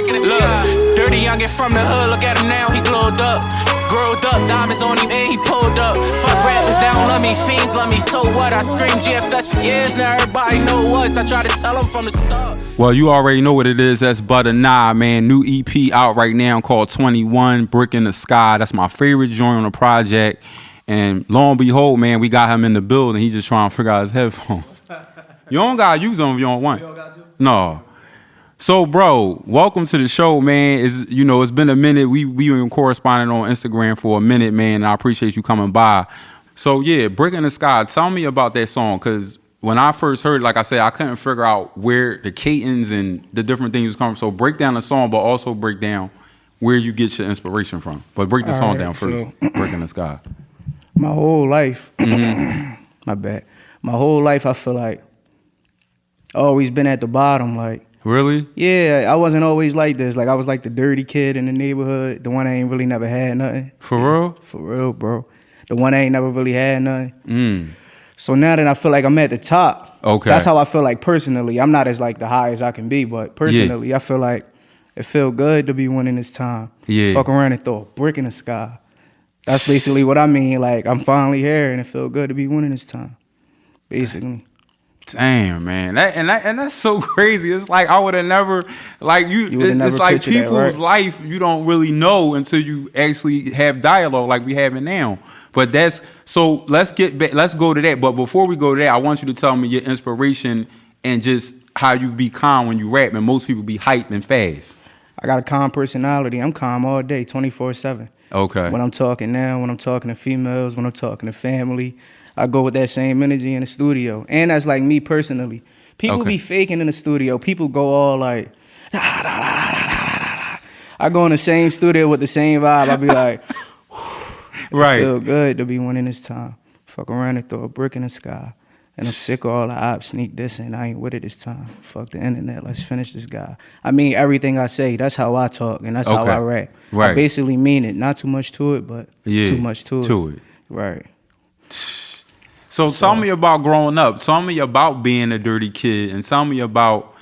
Look, dirty youngin' from the hood, look at him now, he glowed up. Growed up, diamonds on him and he pulled up. Fuck rappers, they don't love me, fiends love me, so what? I scream G.F.S for years, now everybody know us. I try to tell them from the start. Well, you already know what it is. That's Butta Na, man. New EP out right now called 21, Brick in the Sky. That's my favorite joint on the project. And lo and behold, man, we got him in the building. He just trying to figure out his headphones. You don't got to use them if you don't want. You don't got to? No. So, bro, welcome to the show, man. It's been a minute. We been corresponding on Instagram for a minute, man, and I appreciate you coming by. So, yeah, Brick in the Sky. Tell me about that song, because when I first heard it, like I said, I couldn't figure out where the cadence and the different things was coming from. So, break down the song, but also break down where you get your inspiration from. But break the song down first. So, Brick in the Sky. My whole life, my bad. My whole life, I feel like I always been at the bottom, like. Really? Yeah, I wasn't always like this. Like, I was like the dirty kid in the neighborhood, the one that ain't really never had nothing. For real? For real, bro. The one that ain't never really had nothing. So now that I feel like I'm at the top, okay, that's how I feel like personally. I'm not as like the high as I can be, but personally, I feel like it feel good to be winning this time. Yeah. Fuck around and throw a brick in the sky. That's basically what I mean. Like, I'm finally here, and it feel good to be winning this time, basically. Damn, man, that's so crazy. It's like I would have never, like it's like people's that, right? life you don't really know until you actually have dialogue like we having now. But that's so. Let's get back. Let's go to that. But before we go to that, I want you to tell me your inspiration and just how you be calm when you rap. And most people be hyped and fast. I got a calm personality. I'm calm all day, 24/7. Okay. When I'm talking now, when I'm talking to females, when I'm talking to family, I go with that same energy in the studio. And that's like me personally. People be faking in the studio. People go all like, da, da, da, da, da, da, da. I go in the same studio with the same vibe. I be like, right. I feel good to be winning this time. Fuck around and throw a brick in the sky. And I'm sick of all the ops sneak this and I ain't with it this time. Fuck the internet. Let's finish this guy. I mean everything I say. That's how I talk and that's how I rap. Right. I basically mean it. Not too much to it, but too much to it. Right. So tell me about growing up. Tell me about being a dirty kid, and tell me about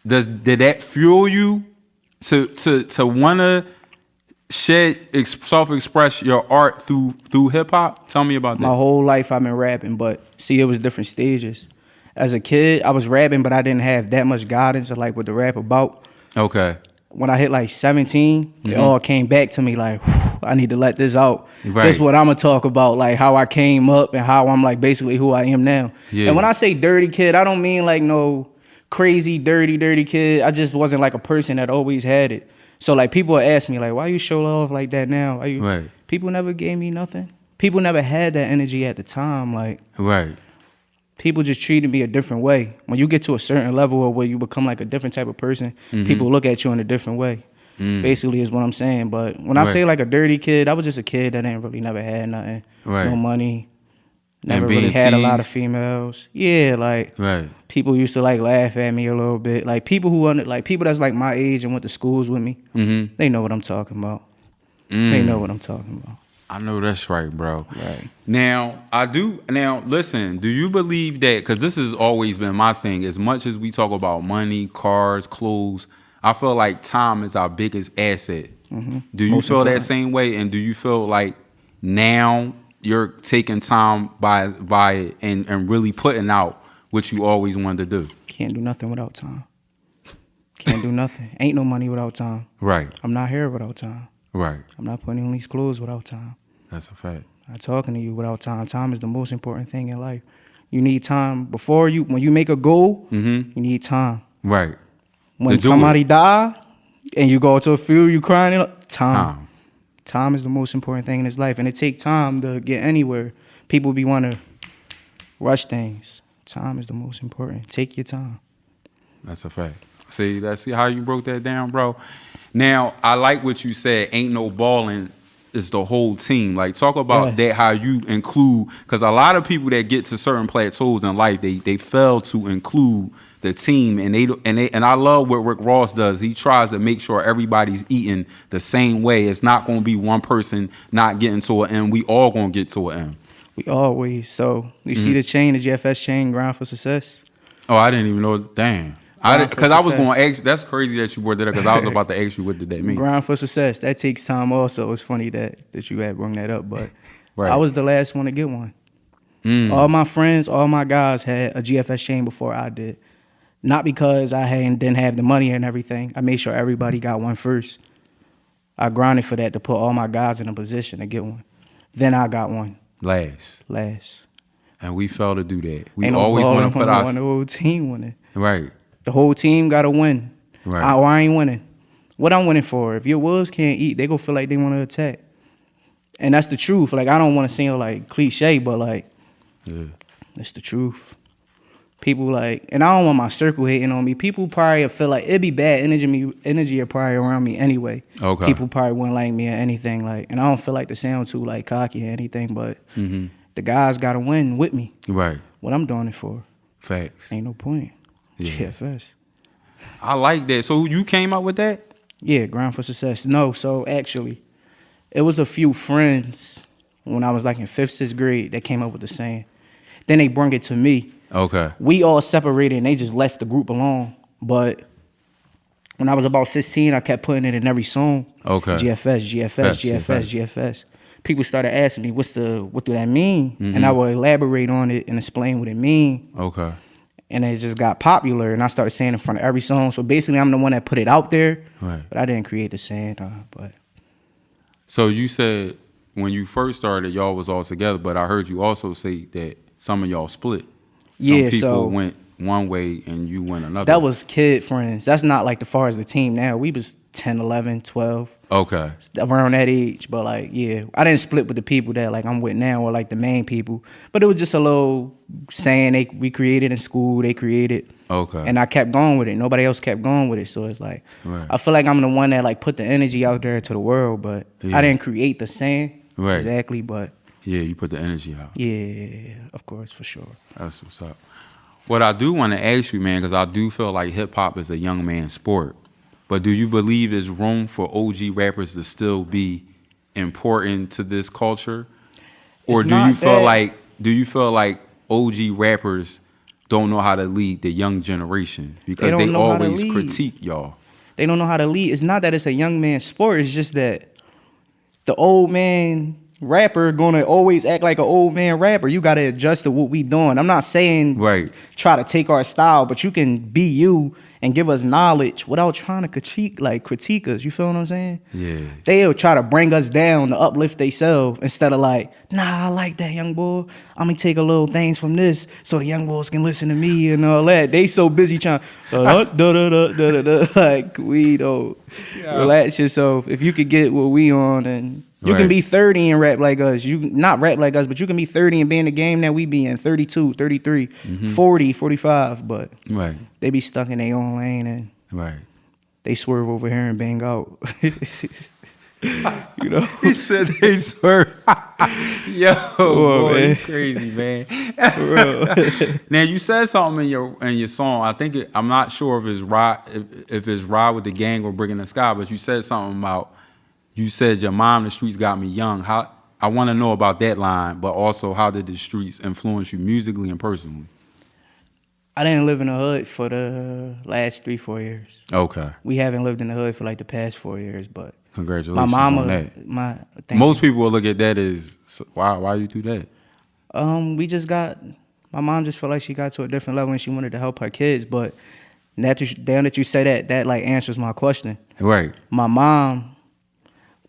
did that fuel you to wanna self-express your art through hip hop? Tell me about that. My whole life I've been rapping, but see, it was different stages. As a kid, I was rapping, but I didn't have that much guidance of like what the rap about. Okay. When I hit like 17, it all came back to me like, I need to let this out. Right. This is what I'm gonna talk about, like how I came up and how I'm like basically who I am now. Yeah. And when I say dirty kid, I don't mean like no crazy dirty kid. I just wasn't like a person that always had it. So like people would ask me like, why you show love like that now? Are you? Right. People never gave me nothing. People never had that energy at the time. Like, right. People just treated me a different way. When you get to a certain level of where you become like a different type of person, people look at you in a different way. Basically is what I'm saying. But when I say like a dirty kid, I was just a kid that didn't really never had nothing. Right. No money. Never really had a lot of females. Yeah, like people used to like laugh at me a little bit. Like people people that's like my age and went to schools with me, they know what I'm talking about. They know what I'm talking about. I know that's right, bro. Right. Now, listen, do you believe that, because this has always been my thing, as much as we talk about money, cars, clothes, I feel like time is our biggest asset. Do you feel that same way? And do you feel like now you're taking time by and really putting out what you always wanted to do? Can't do nothing without time. Can't do nothing. Ain't no money without time. Right. I'm not here without time. Right. I'm not putting on these clothes without time. That's a fact. I'm not talking to you without time. Time is the most important thing in life. You need time when you make a goal. You need time. Right. When somebody die and you go to a funeral, you crying. Time. Time is the most important thing in this life, and it takes time to get anywhere. People be want to rush things. Time is the most important. Take your time. That's a fact. See how you broke that down, bro? Now, I like what you said, ain't no balling, it's the whole team. Like, talk about that, how you include, because a lot of people that get to certain plateaus in life, they fail to include the team, and I love what Rick Ross does. He tries to make sure everybody's eating the same way. It's not going to be one person not getting to an end. We all going to get to an end. We always. So, you see the chain, the G.F.S chain, Grind for Success? Oh, I didn't even know. Damn. Because I was going to ask. That's crazy that you brought that up. Because I was about to ask you what did that mean. Grind for success. That takes time. Also, it's funny that you had brought that up, but Right. I was the last one to get one. All my friends, all my guys had a G.F.S chain before I did. Not because I didn't have the money and everything. I made sure everybody got one first. I grinded for that to put all my guys in a position to get one. Then I got one. Last. And we failed to do that. We always want to put our the whole team winning. Right. The whole team got to win. Right. I ain't winning. What I'm winning for? If your wolves can't eat, they gonna feel like they want to attack. And that's the truth. Like, I don't want to seem like cliche, but like, it's the truth. People like, and I don't want my circle hating on me. People probably feel like it'd be bad energy are probably around me anyway. Okay. People probably wouldn't like me or anything. Like, and I don't feel like to sound too like cocky or anything, but the guys gotta win with me. Right. What I'm doing it for. Facts. Ain't no point. Yeah. G.F.S. I like that. So you came up with that? Yeah, Grind for Success. No, so actually, it was a few friends when I was like in 5th, 6th grade that came up with the saying. Then they brung it to me. Okay. We all separated and they just left the group alone. But when I was about 16, I kept putting it in every song. Okay. G.F.S, G.F.S, G.F.S, G.F.S. People started asking me, what do that mean? And I would elaborate on it and explain what it mean. Okay. And it just got popular, and I started saying it in front of every song. So basically, I'm the one that put it out there, Right. but I didn't create the saying. But So you said when you first started, y'all was all together, but I heard you also say that some of y'all split. Yeah, Some people so went one way and you went another. that was kid friends. That's not like the far as the team now. We was 10, 11, 12, Okay. around that age. But like, yeah, I didn't split with the people that like I'm with now or like the main people. But it was just a little saying we created in school. They created. Okay. And I kept going with it. Nobody else kept going with it. So it's like, Right. I feel like I'm the one that like put the energy out there to the world. But Yeah. I didn't create the saying Right. exactly. But Yeah, you put the energy out. yeah, of course, for sure. That's what's up. What I do want to ask you, man, because I do feel like hip hop is a young man's sport. But do you believe there's room for OG rappers to still be important to this culture? Or It's do not you feel that- like OG rappers don't know how to lead the young generation because don't they know how to always lead. critique y'all? They don't know how to lead. It's not that it's a young man's sport. It's just that the old man rapper gonna always act like an old man rapper. You gotta adjust to what we doing. I'm not saying Right. try to take our style, but you can be you and give us knowledge without trying to critique us. You feel what I'm saying? Yeah. They'll try to bring us down to uplift themselves instead of like, nah, I like that young boy. I'm gonna take a little things from this so the young boys can listen to me and all that. They so busy trying like we don't relax yourself. If you could get what we on and you Right. can be 30 and rap like us. You not rap like us, but you can be 30 and be in the game that we be in, 32, 33, 40, 45, but Right. they be stuck in their own lane and Right. they swerve over here and bang out. You know? He said they swerve. Yo, boy, man. you crazy, man. Now you said something in your song. I think I'm not sure if it's ride with the gang or Brick in the Sky, but you said something about you said your mom, the streets got me young. How I want to know about that line, but also how did the streets influence you musically and personally? I didn't live in the hood for the last 3-4 years. Okay, We haven't lived in the hood for like the past 4 years, but congratulations my mama, on that. thank Most people will look at that as why you do that? we just got, my mom just felt like she got to a different level and she wanted to help her kids, but now that you say that like answers my question. Right. My mom,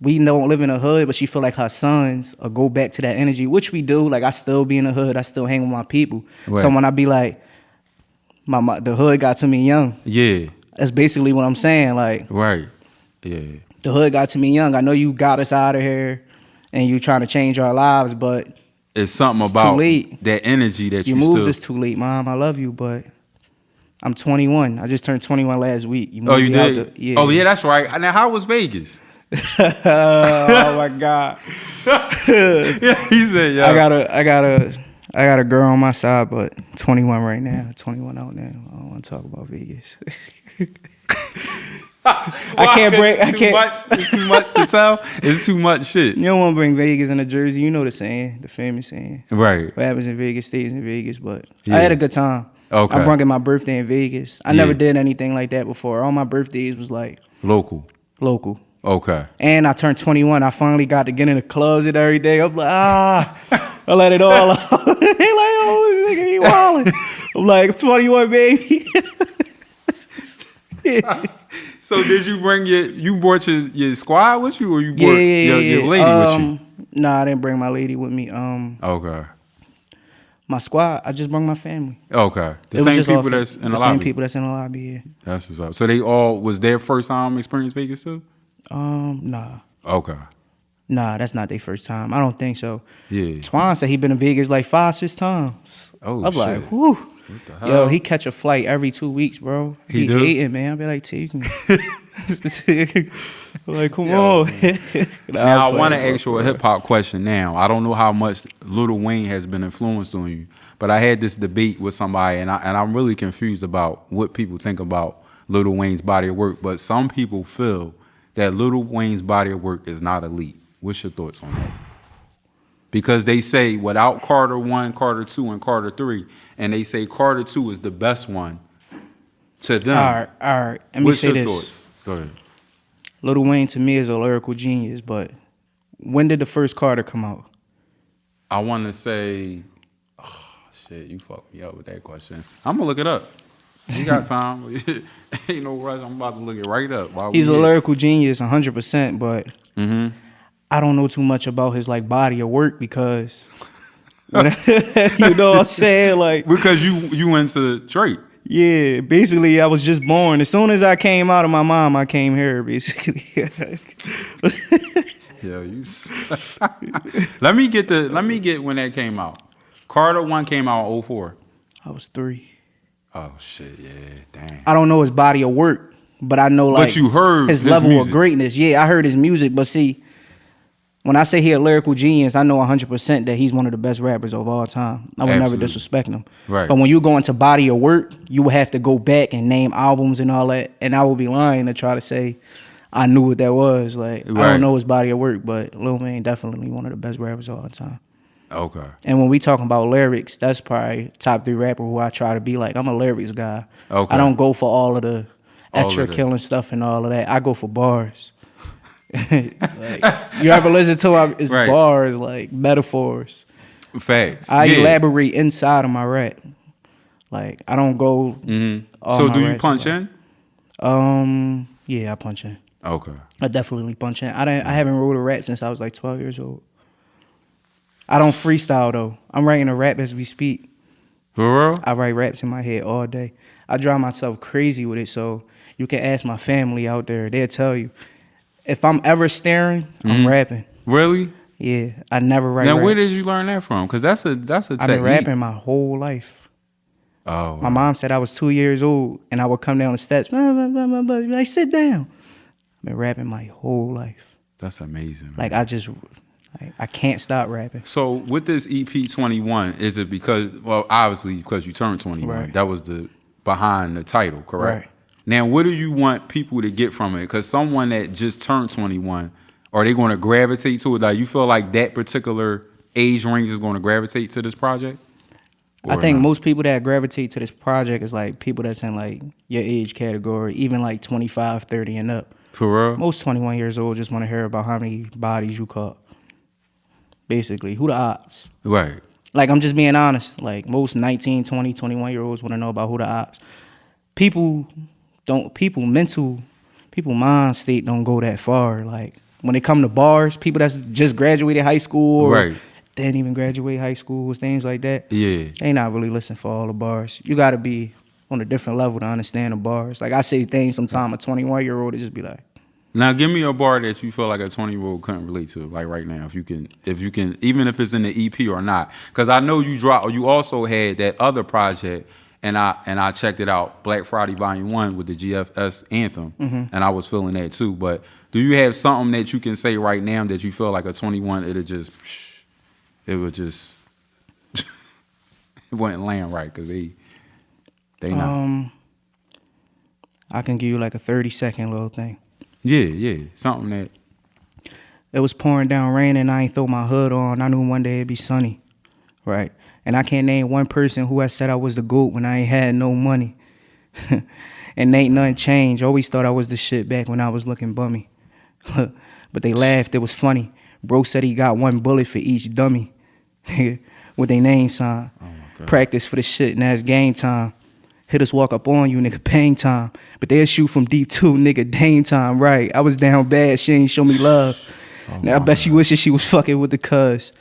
we don't live in the hood, but she feel like her sons will go back to that energy, which we do. Like I still be in the hood, I still hang with my people. Right. So when I be like, the hood got to me young. Yeah. That's basically what I'm saying. Like Right. Yeah. the hood got to me young. I know you got us out of here, and you trying to change our lives, but It's something It's about too late. that energy that you you moved still. us too late, Mom. I love you, but I'm 21. I just turned 21 last week. You Oh, moved you me out did? the- yeah. Oh, yeah, that's right. Now, how was Vegas? Oh my God. Yeah, he said, yeah. I got a girl on my side, but 21 right now. 21 out now. I don't want to talk about Vegas. I can't break. I can't. It's too much to tell. It's too much shit. You don't want to bring Vegas into Jersey. You know the saying, the famous saying. Right. What happens in Vegas stays in Vegas. But Yeah. I had a good time. Okay. I brung in my birthday in Vegas. I never did anything like that before. All my birthdays was like local. Okay. And I turned 21. I finally got to get in the closet every day. I'm like, I let it all out. He like, oh, this nigga, he wildin'. I'm like, I'm 21, baby. So did you bring you brought your squad with you, or you brought your lady with you? Nah, I didn't bring my lady with me. Okay. My squad, I just brought my family. Okay. The same people that's in the lobby? The same people that's in the lobby, yeah. That's what's up. So they all, was their first time experience Vegas too? Nah. Okay. Nah, that's not their first time. I don't think so. Yeah. Twan said he been in Vegas like 5-6 times. Oh, I'm shit. like, whew. What the hell? Yo, he catch a flight every 2 weeks, bro. He hating, man. I be like, take me. Like, come on. Now, I want to ask you a hip-hop question now. I don't know how much Lil Wayne has been influenced on you, but I had this debate with somebody, and I'm really confused about what people think about Lil Wayne's body of work, but some people feel that Lil Wayne's body of work is not elite. What's your thoughts on that? Because they say without Carter 1, Carter 2, and Carter 3, and they say Carter 2 is the best one to them. All right. Let me say this. Thoughts? Go ahead. Lil Wayne to me is a lyrical genius, but when did the first Carter come out? I want to say, oh, shit, you fucked me up with that question. I'm going to look it up. You got time. Ain't no rush. I'm about to look it right up. He's a lyrical genius 100%, but I don't know too much about his like body of work because, you know what I'm saying? Like, because you went to Drake. Yeah, basically I was just born. As soon as I came out of my mom, I came here, basically. Yeah, you. Let me get when that came out. Carter 1 came out in 04. I was 3. Oh shit, yeah, damn. I don't know his body of work, but I know like but you heard his level music. of greatness. Yeah, I heard his music, but see, when I say he a lyrical genius, I know 100% that he's one of the best rappers of all time. I would never disrespect him. Right. But when you go into body of work, you would have to go back and name albums and all that, and I would be lying to try to say I knew what that was. Like, I don't know his body of work, but Lil Wayne definitely one of the best rappers of all time. Okay. And when we talking about lyrics, that's probably top 3 rapper who I try to be like. I'm a lyrics guy. Okay. I don't go for all of the extra killing stuff and all of that. I go for bars. Like, you ever listen to it's bars, like metaphors. Facts. I elaborate inside of my rap. Like, I don't go. So do you punch in? Yeah, I punch in. Okay. I definitely punch in. I haven't wrote a rap since I was like 12 years old. I don't freestyle though. I'm writing a rap as we speak. For real? I write raps in my head all day. I drive myself crazy with it, so you can ask my family out there. They'll tell you. If I'm ever staring, I'm rapping. Really? Yeah, I never write Now, raps. where did you learn that from? Because that's a technique. I've been rapping my whole life. Oh. My mom said I was 2 years old, and I would come down the steps. Like, sit down. I've been rapping my whole life. That's amazing. Like, I can't stop rapping. So with this EP 21, is it because, well, obviously because you turned 21. Right. That was the behind the title, correct? Right. Now, what do you want people to get from it? Because someone that just turned 21, are they going to gravitate to it? Like, you feel like that particular age range is going to gravitate to this project? I think most people that gravitate to this project is like people that's in like your age category, even like 25, 30 and up. For real? Most 21 years old just want to hear about how many bodies you caught. Basically, who the ops? Right. Like, I'm just being honest. Like, most 19, 20, 21-year-olds want to know about who the ops. People mind state don't go that far. Like, when they come to bars, people that's just graduated high school or didn't even graduate high school, things like that. Yeah. They not really listening for all the bars. You got to be on a different level to understand the bars. Like, I say things sometimes a 21-year-old to just be like. Now, give me a bar that you feel like a 20-year-old couldn't relate to, like right now, if you can, even if it's in the EP or not. Because I know you also had that other project, and I checked it out, Black Friday Volume 1 with the G.F.S. anthem, and I was feeling that too. But do you have something that you can say right now that you feel like a 21, it would just, it wouldn't land right because they not. I can give you like a 30-second little thing. Yeah, something that. It was pouring down rain and I ain't throw my hood on. I knew one day it'd be sunny, right? And I can't name one person who has said I was the GOAT when I ain't had no money. And ain't nothing changed. Always thought I was the shit back when I was looking bummy. But they laughed, it was funny. Bro said he got 1 bullet for each dummy. With their name sign. Practice for the shit, now it's game time. Hitters walk up on you, nigga, pain time. But they'll shoot from deep too, nigga, Dame time, right. I was down bad, she ain't show me love. Now I bet she wishes she was fucking with the cuz.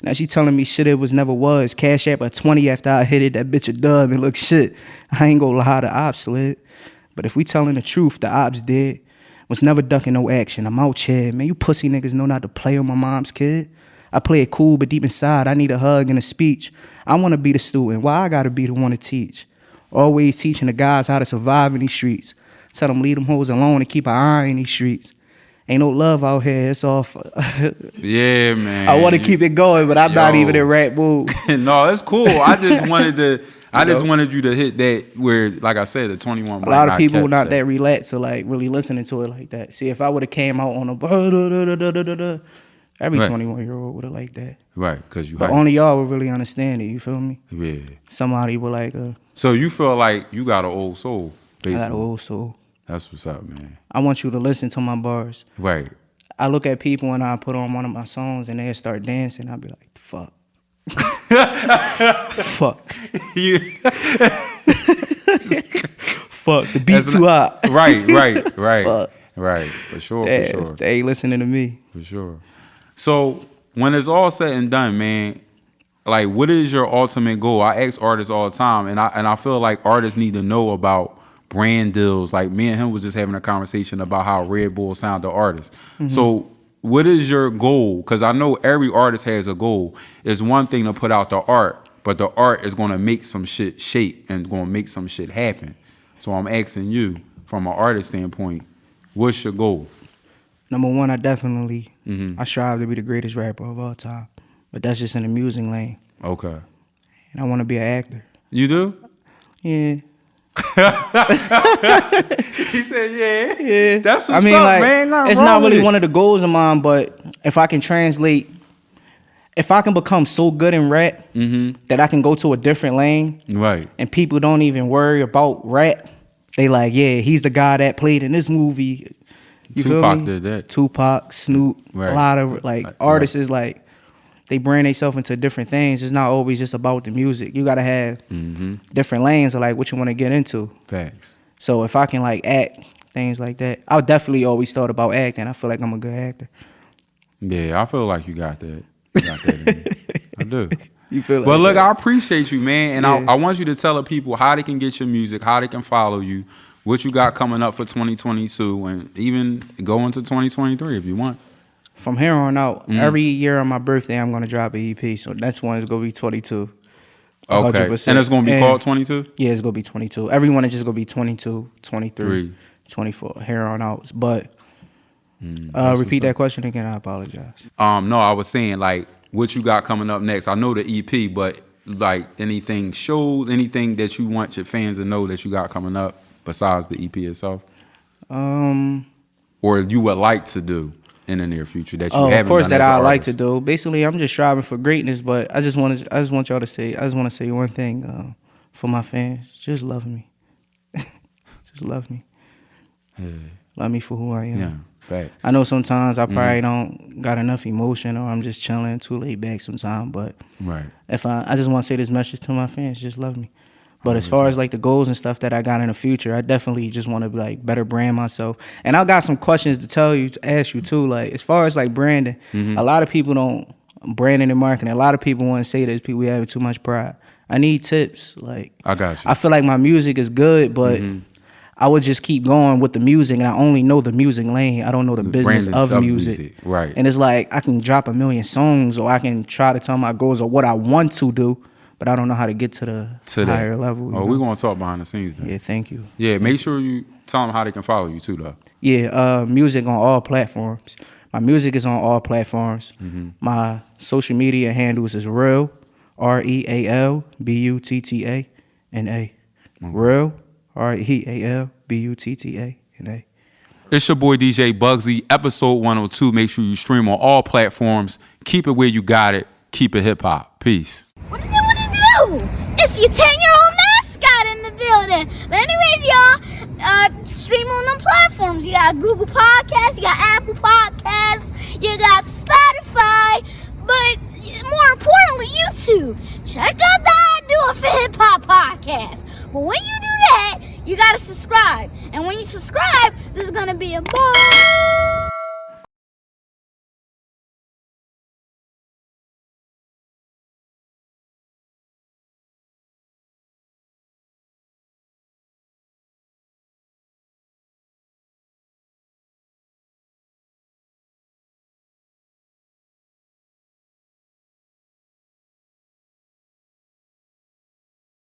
Now she telling me shit it was never was. Cash app a 20 after I hit it, that bitch a dub and look shit. I ain't gonna lie, the ops slid. But if we telling the truth, the ops did. Was never ducking no action, I'm out here. Man, you pussy niggas know not to play on my mom's kid. I play it cool, but deep inside, I need a hug and a speech. I wanna be the student, why I gotta be the one to teach? Always teaching the guys how to survive in these streets. Tell them leave them hoes alone and keep an eye in these streets. Ain't no love out here, it's all Yeah, man. I wanna keep it going, but I'm not even in rap mood. No, it's cool. I just wanted you to hit that where, like I said, the 21. A lot of people not that relaxed to like really listening to it like that. See, if I would have came out on a every 21-year-old would have liked that. Right, because you. But only y'all would really understand it. You feel me? Yeah. Somebody would like. So you feel like you got an old soul, basically. I got an old soul. That's what's up, man. I want you to listen to my bars. Right. I look at people and I put on one of my songs and they start dancing. I'll be like, fuck. Fuck. Fuck. The beat too hot. Right. Fuck. Right. For sure. They ain't listening to me. For sure. So when it's all said and done, man, like what is your ultimate goal? I ask artists all the time, and I feel like artists need to know about brand deals. Like me and him was just having a conversation about how Red Bull signed the artist. Mm-hmm. So what is your goal? Because I know every artist has a goal. It's one thing to put out the art, but the art is going to make some shit shape and going to make some shit happen. So I'm asking you, from an artist standpoint, what's your goal? Number one, I strive to be the greatest rapper of all time. But that's just in the music lane. Okay. And I want to be an actor. You do? Yeah. He said, yeah. That's what's up, like, man. It's not really one of the goals of mine, but if I can translate, if I can become so good in rap that I can go to a different lane, right, and people don't even worry about rap, they like, yeah, he's the guy that played in this movie. You Tupac did that. Tupac, Snoop, a lot of like artists is like, they brand themselves into different things. It's not always just about the music. You gotta have different lanes of like what you want to get into. Facts. So if I can like act, things like that, I would definitely always thought about acting. I feel like I'm a good actor. Yeah, I feel like you got that. You got that in you. I do. You feel like but look, that. I appreciate you, man. And I want you to tell the people how they can get your music, how they can follow you, what you got coming up for 2022, and even go into 2023 if you want. From here on out, every year on my birthday, I'm going to drop an EP. So next one is going to be 22. Okay. 100%. And it's going to be called 22? Yeah, it's going to be 22. Everyone is just going to be 22, 23, 24, here on out. But repeat that question again. I apologize. No, I was saying, like, what you got coming up next. I know the EP, but, like, anything shows, anything that you want your fans to know that you got coming up besides the EP itself? Or you would like to do in the near future that you haven't done? Of course, that I like to do. Basically, I'm just striving for greatness, but I just want y'all to say, I just want to say one thing for my fans: just love me, just love me, love me for who I am. Yeah, facts. I know sometimes I probably don't got enough emotion, or I'm just chilling, too laid back sometimes. But if I just want to say this message to my fans: just love me. But as far as like the goals and stuff that I got in the future, I definitely just want to like better brand myself. And I got some questions to ask you too. Like as far as like branding, a lot of people don't branding and marketing. A lot of people want to say that people having too much pride. I need tips. Like I got you. I feel like my music is good, but I would just keep going with the music, and I only know the music lane. I don't know the business of music. Right. And it's like I can drop 1 million songs, or I can try to tell my goals or what I want to do. But I don't know how to get to the higher level. Oh, we're going to talk behind the scenes then. Yeah, thank you. Yeah, make sure you tell them how they can follow you too, though. Yeah, music on all platforms. My music is on all platforms. My social media handles is Real, REAL, BUTTA, Real, REAL, BUTTA. It's your boy DJ Bugsy, episode 102. Make sure you stream on all platforms. Keep it where you got it. Keep it hip hop. Peace. What do you do? you! It's your 10-year-old mascot in the building. But anyways, y'all, stream on them platforms. You got Google Podcasts, you got Apple Podcasts, you got Spotify, but more importantly, YouTube. Check out the I Do It for Hip Hop podcast. But when you do that, you gotta subscribe. And when you subscribe, there's gonna be a ball.